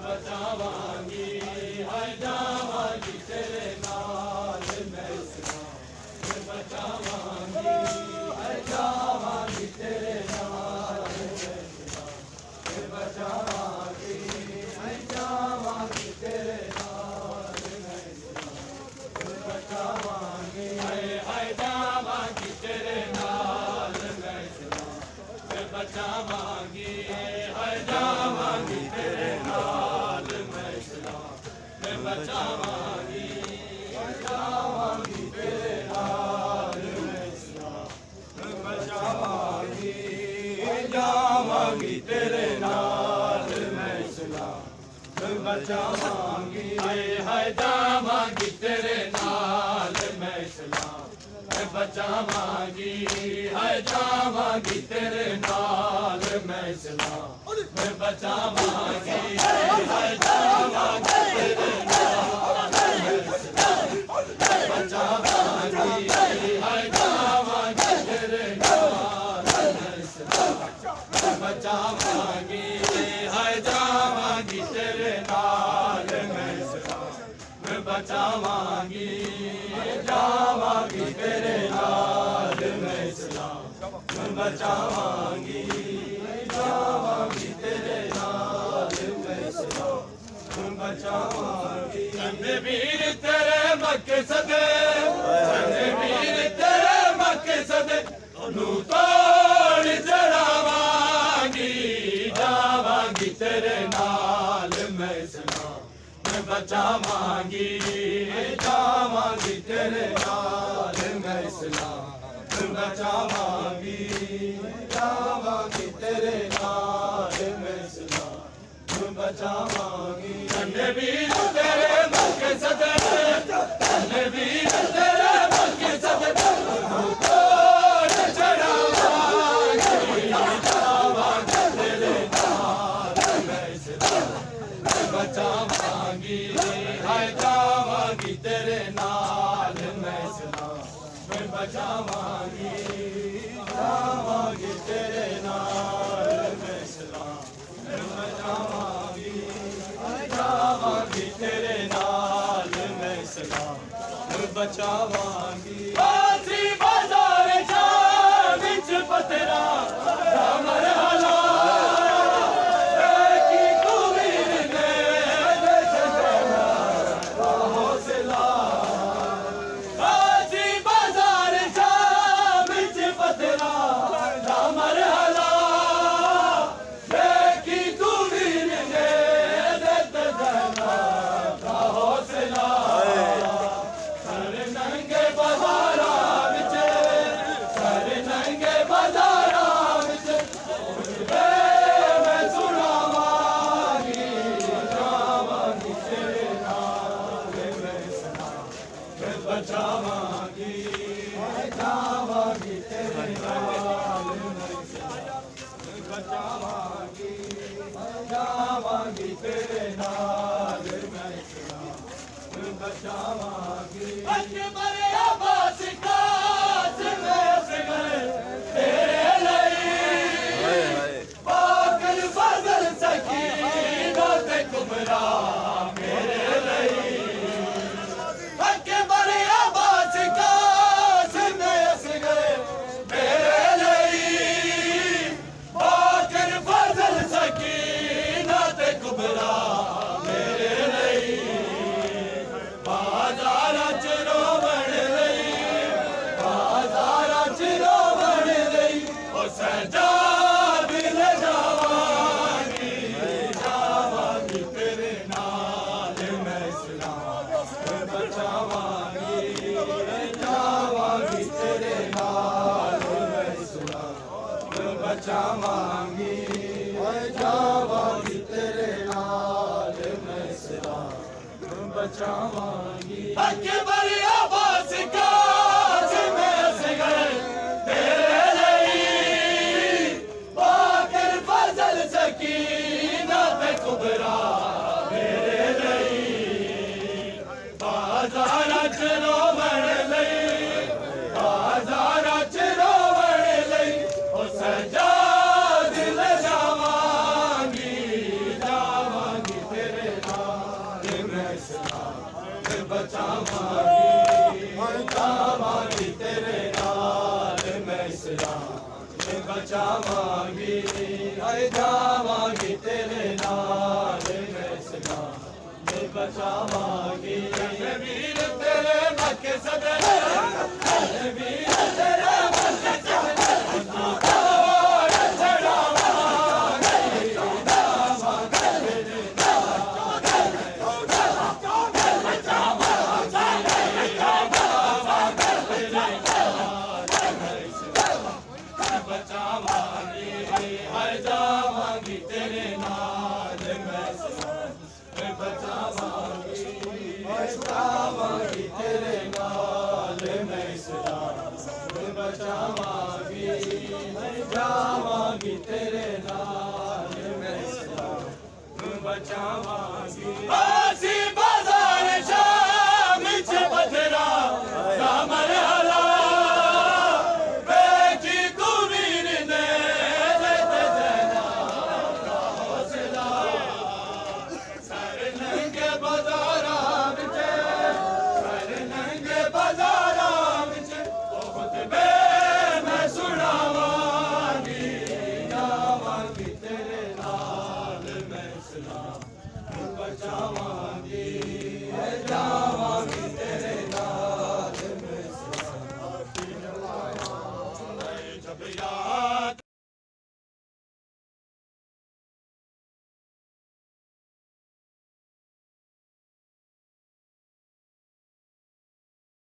बचावांगी हाय जावांगी तेरे नाल मैं इस्लाम बचावांगी हाय जावांगी तेरे नाल मैं इस्लाम बचावांगी हाय जावांगी तेरे नाल मैं इस्लाम बचावांगी हाय जावांगी तेरे नाल मैं इस्लाम बचावांगी हाय जावांगी तेरे नाल मैं इस्लाम बचावांगी जावांगी तेरे नाल मैं इस्लाम बचावांगी जावांगी तेरे नाल मैं इस्लाम बचावांगी हाय जावांगी तेरे नाल मैं इस्लाम बचावांगी हाय जावांगी तेरे नाल मैं इस्लाम बचावांगी हाय जावांगी तेरे नाल मैं इस्लाम बचावांगी हाय जावांगी तेरे नाल मैं इस्लाम बचावांगी हाय जावांगी तेरे नाल मैं इस्लाम बचावांगी जावांगी तेरे नाल मैं इस्लाम बचावांगी जावांगी तेरे नाल मैं इस्लाम बचावांगी वीर तेरे मक्के सदे वीर तेरे मक्के सदे नू तोड़ चढ़ावांगी जावांगी तेरे नाल मैं इस्लाम बचावांगी जावांगी तेरे नाल मैं इस्लाम बचावांगी जावांगी तेरे नाल मैं इस्लाम बचावांगी वीर तेरे मक्के सदे वीर तेरे मक्के सदे तोड़ चढ़ावांगी जावांगी तेरे नाल मैं इस्लाम बचावांगी हाय जावांगी तेरे नाल मैं इस्लाम बचावांगी जावांगी तेरे नाल मैं इस्लाम बचावांगी जावांगी तेरे नाल मैं इस्लाम बचावांगी बाजी बाजार शाह विच पतरा रामर हला बचावांगी जावांगी तेरे नाल बचावांगी जावांगी तेरे नाल मैं इस्लाम बचावांगी अकबर अब्बास कासिम असगर तेरे लिए पागल फजल सकीना ते कुबरा मेरे लिए बचावांगी जावांगी तेरे नाल मैं इस्लाम बचावांगी अकबर अब्बास कासिम असगर तेरे लिए पागल फजल सकीना ते कुबरा मेरे लिए बाजार च रोवण लई बाजार च रोवण लई ओ सजा बचावांगी तेरे नाल मैं इस्लाम बचावांगी हाय जावांगी तेरे नाल मैं इस्लाम बचावांगी वीर तेरे मक्के सदे वीर तेरे मक्के सदे बचावांगी तेरे नाल मैं बचावांगी बचावांगी तेरे नाल मैं इस्लाम बचावांगी जावांगी तेरे नाल मैं इस्लाम बचावांगी